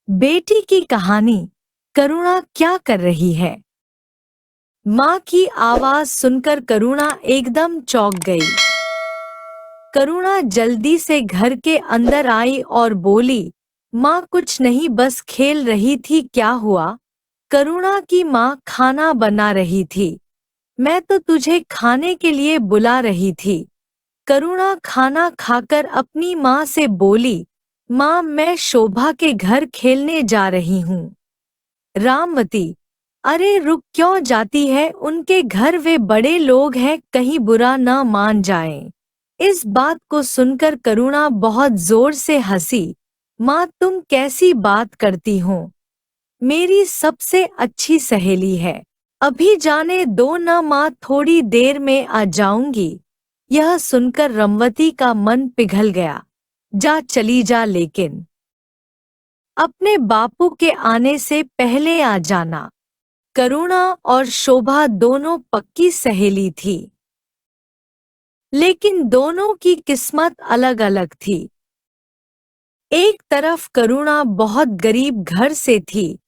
बेटी की कहानी। करुणा क्या कर रही है? माँ की आवाज सुनकर करुणा एकदम चौंक गई। करुणा जल्दी से घर के अंदर आई और बोली, माँ कुछ नहीं, बस खेल रही थी। क्या हुआ? करुणा की माँ खाना बना रही थी। मैं तो तुझे खाने के लिए बुला रही थी। करुणा खाना खाकर अपनी माँ से बोली, माँ मैं शोभा के घर खेलने जा रही हूँ। रामवती, अरे रुक, क्यों जाती है उनके घर? वे बड़े लोग हैं, कहीं बुरा न मान जाएं। इस बात को सुनकर करुणा बहुत जोर से हंसी। माँ तुम कैसी बात करती हो? मेरी सबसे अच्छी सहेली है। अभी जाने दो न माँ, थोड़ी देर में आ जाऊंगी। यह सुनकर रमवती का मन पिघल गया। जा चली जा, लेकिन अपने बापू के आने से पहले आ जाना। करुणा और शोभा दोनों पक्की सहेली थी, लेकिन दोनों की किस्मत अलग अलग थी। एक तरफ करुणा बहुत गरीब घर से थी,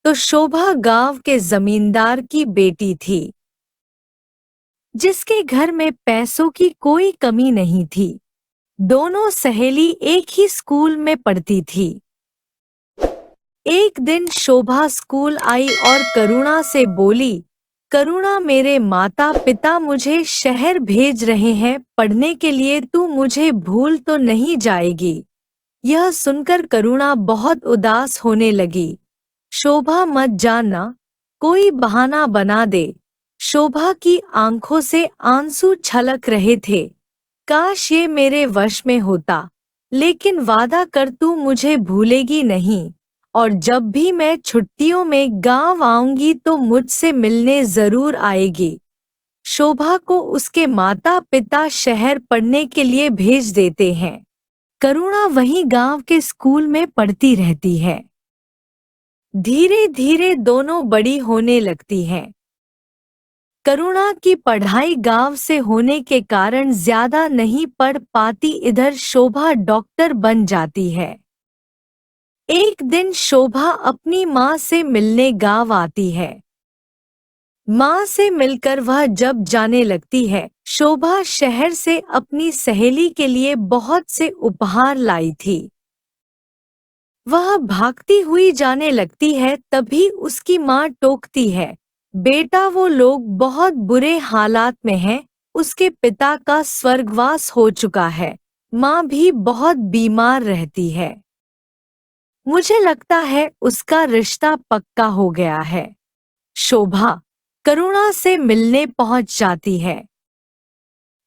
तो शोभा गांव के जमींदार की बेटी थी, जिसके घर में पैसों की कोई कमी नहीं थी। दोनों सहेली एक ही स्कूल में पढ़ती थी। एक दिन शोभा स्कूल आई और करुणा से बोली, करुणा मेरे माता पिता मुझे शहर भेज रहे हैं पढ़ने के लिए, तू मुझे भूल तो नहीं जाएगी? यह सुनकर करुणा बहुत उदास होने लगी। शोभा मत जाना, कोई बहाना बना दे। शोभा की आंखों से आंसू छलक रहे थे। काश ये मेरे वश में होता, लेकिन वादा कर तू मुझे भूलेगी नहीं, और जब भी मैं छुट्टियों में गांव आऊंगी तो मुझसे मिलने जरूर आएगी। शोभा को उसके माता पिता शहर पढ़ने के लिए भेज देते हैं। करुणा वहीं गांव के स्कूल में पढ़ती रहती है। धीरे धीरे दोनों बड़ी होने लगती हैं। करुणा की पढ़ाई गांव से होने के कारण ज्यादा नहीं पढ़ पाती, इधर शोभा डॉक्टर बन जाती है। एक दिन शोभा अपनी माँ से मिलने गांव आती है। माँ से मिलकर वह जब जाने लगती है, शोभा शहर से अपनी सहेली के लिए बहुत से उपहार लाई थी। वह भागती हुई जाने लगती है, तभी उसकी माँ टोकती है, बेटा वो लोग बहुत बुरे हालात में हैं, उसके पिता का स्वर्गवास हो चुका है, माँ भी बहुत बीमार रहती है। मुझे लगता है उसका रिश्ता पक्का हो गया है। शोभा करुणा से मिलने पहुंच जाती है।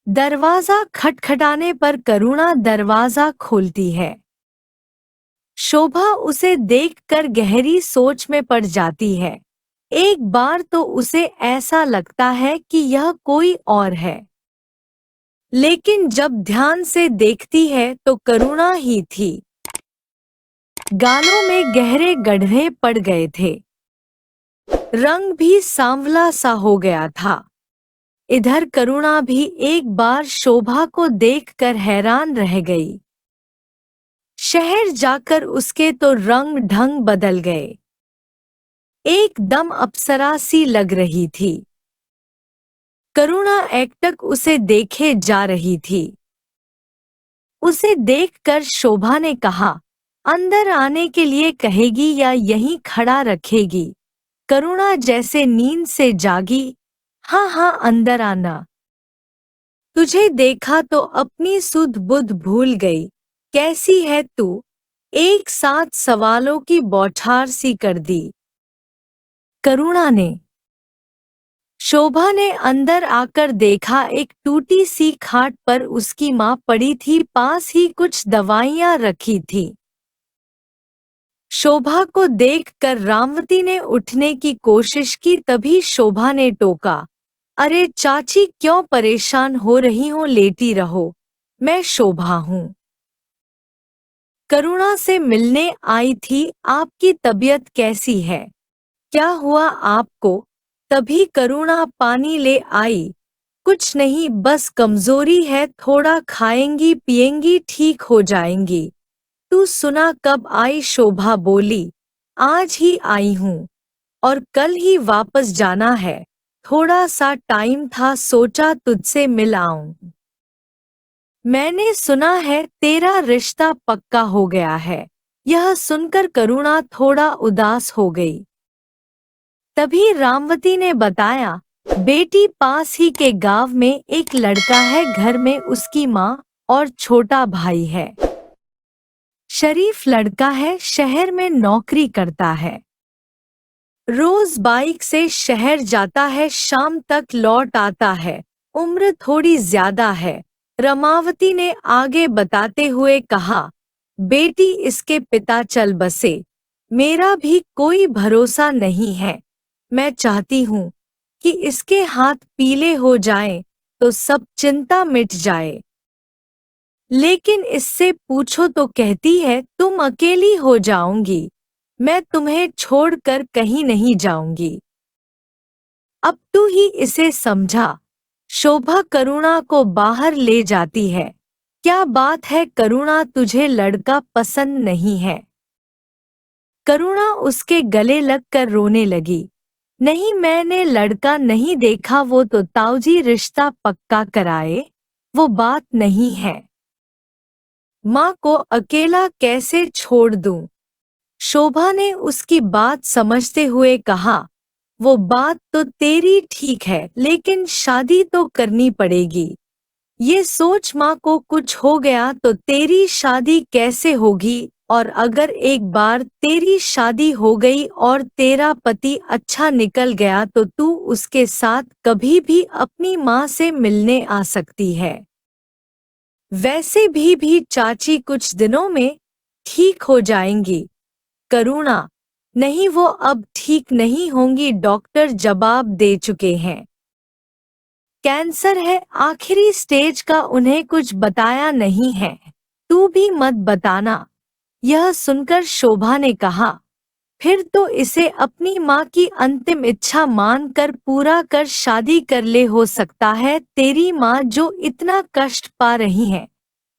दरवाजा खटखटाने पर करुणा दरवाजा खोलती है। शोभा उसे देखकर गहरी सोच में पड़ जाती है। एक बार तो उसे ऐसा लगता है कि यह कोई और है, लेकिन जब ध्यान से देखती है तो करुणा ही थी। गालों में गहरे गड्ढे पड़ गए थे, रंग भी सांवला सा हो गया था। इधर करुणा भी एक बार शोभा को देखकर हैरान रह गई। शहर जाकर उसके तो रंग ढंग बदल गए, एकदम अप्सरा सी लग रही थी। करुणा एकटक उसे देखे जा रही थी। उसे देखकर शोभा ने कहा, अंदर आने के लिए कहेगी या यहीं खड़ा रखेगी? करुणा जैसे नींद से जागी, हाँ हाँ अंदर आना। तुझे देखा तो अपनी सुध बुध भूल गई। कैसी है तू? एक साथ सवालों की बौछार सी कर दी करुणा ने। शोभा ने अंदर आकर देखा, एक टूटी सी खाट पर उसकी माँ पड़ी थी, पास ही कुछ दवाइयाँ रखी थी। शोभा को देखकर रामवती ने उठने की कोशिश की, तभी शोभा ने टोका, अरे चाची क्यों परेशान हो रही हो, लेटी रहो, मैं शोभा हूँ। करुणा से मिलने आई थी, आपकी तबीयत कैसी है? क्या हुआ आपको? तभी करुणा पानी ले आई। कुछ नहीं, बस कमजोरी है, थोड़ा खाएंगी पिएंगी ठीक हो जाएंगी। तू सुना कब आई? शोभा बोली, आज ही आई हूँ और कल ही वापस जाना है। थोड़ा सा टाइम था, सोचा तुझसे मिल आऊं। मैंने सुना है तेरा रिश्ता पक्का हो गया है। यह सुनकर करुणा थोड़ा उदास हो गई। तभी रामवती ने बताया, बेटी, पास ही के गांव में एक लड़का है, घर में उसकी माँ और छोटा भाई है। शरीफ लड़का है, शहर में नौकरी करता है। रोज बाइक से शहर जाता है, शाम तक लौट आता है। उम्र थोड़ी ज्यादा है। रमावती ने आगे बताते हुए कहा, बेटी, इसके पिता चल बसे। मेरा भी कोई भरोसा नहीं है। मैं चाहती हूँ कि इसके हाथ पीले हो जाएं तो सब चिंता मिट जाए। लेकिन इससे पूछो तो कहती है तुम अकेली हो जाओगी। मैं तुम्हें छोड़कर कहीं नहीं जाऊंगी। अब तू ही इसे समझा। शोभा करुणा को बाहर ले जाती है। क्या बात है करुणा, तुझे लड़का पसंद नहीं है? करुणा उसके गले लगकर रोने लगी। नहीं, मैंने लड़का नहीं देखा, वो तो ताऊजी रिश्ता पक्का कराए, वो बात नहीं है। माँ को अकेला कैसे छोड़ दूं? शोभा ने उसकी बात समझते हुए कहा, वो बात तो तेरी ठीक है, लेकिन शादी तो करनी पड़ेगी। ये सोच माँ को कुछ हो गया तो तेरी शादी कैसे होगी? और अगर एक बार तेरी शादी हो गई और तेरा पति अच्छा निकल गया तो तू उसके साथ कभी भी अपनी माँ से मिलने आ सकती है। वैसे भी चाची कुछ दिनों में ठीक हो जाएंगी। करुणा, नहीं, वो अब ठीक नहीं होंगी, डॉक्टर जवाब दे चुके हैं। कैंसर है, आखिरी स्टेज का, उन्हें कुछ बताया नहीं है। तू भी मत बताना। यह सुनकर शोभा ने कहा, फिर तो इसे अपनी माँ की अंतिम इच्छा मानकर पूरा कर शादी कर ले। हो सकता है तेरी माँ जो इतना कष्ट पा रही है,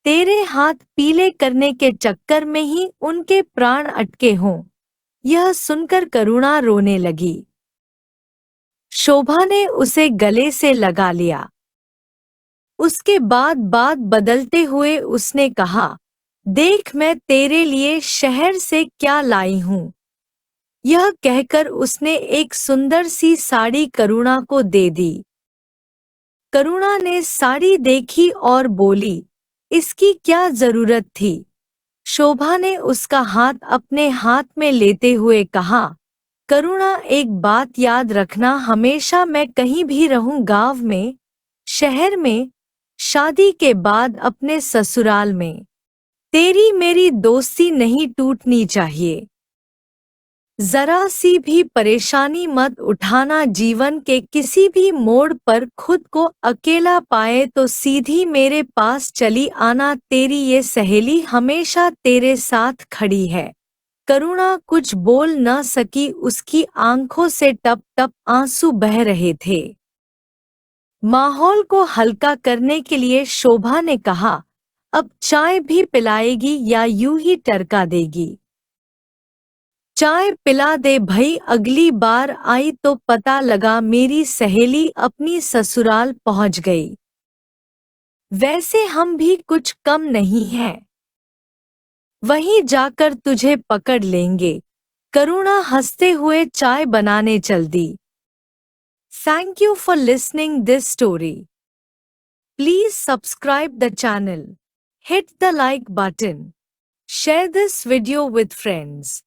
तेरे हाथ पीले करने के चक्कर में ही उनके प्राण अटके हों। यह सुनकर करुणा रोने लगी। शोभा ने उसे गले से लगा लिया। उसके बाद बात बदलते हुए उसने कहा, देख, मैं तेरे लिए शहर से क्या लाई हूँ। यह कहकर उसने एक सुंदर सी साड़ी करुणा को दे दी। करुणा ने साड़ी देखी और बोली, इसकी क्या जरूरत थी? शोभा ने उसका हाथ अपने हाथ में लेते हुए कहा, करुणा, एक बात याद रखना, हमेशा मैं कहीं भी रहूं, गांव में, शहर में, शादी के बाद अपने ससुराल में, तेरी मेरी दोस्ती नहीं टूटनी चाहिए। जरा सी भी परेशानी मत उठाना। जीवन के किसी भी मोड़ पर खुद को अकेला पाए तो सीधी मेरे पास चली आना। तेरी ये सहेली हमेशा तेरे साथ खड़ी है। करुणा कुछ बोल न सकी, उसकी आंखों से टप टप आंसू बह रहे थे। माहौल को हल्का करने के लिए शोभा ने कहा, अब चाय भी पिलाएगी या यूं ही टरका देगी? चाय पिला दे भई, अगली बार आई तो पता लगा मेरी सहेली अपनी ससुराल पहुंच गई। वैसे हम भी कुछ कम नहीं हैं। वहीं जाकर तुझे पकड़ लेंगे। करुणा हंसते हुए चाय बनाने चल दी। Thank you for listening this story. Please subscribe the channel, hit the like button, share this video with friends.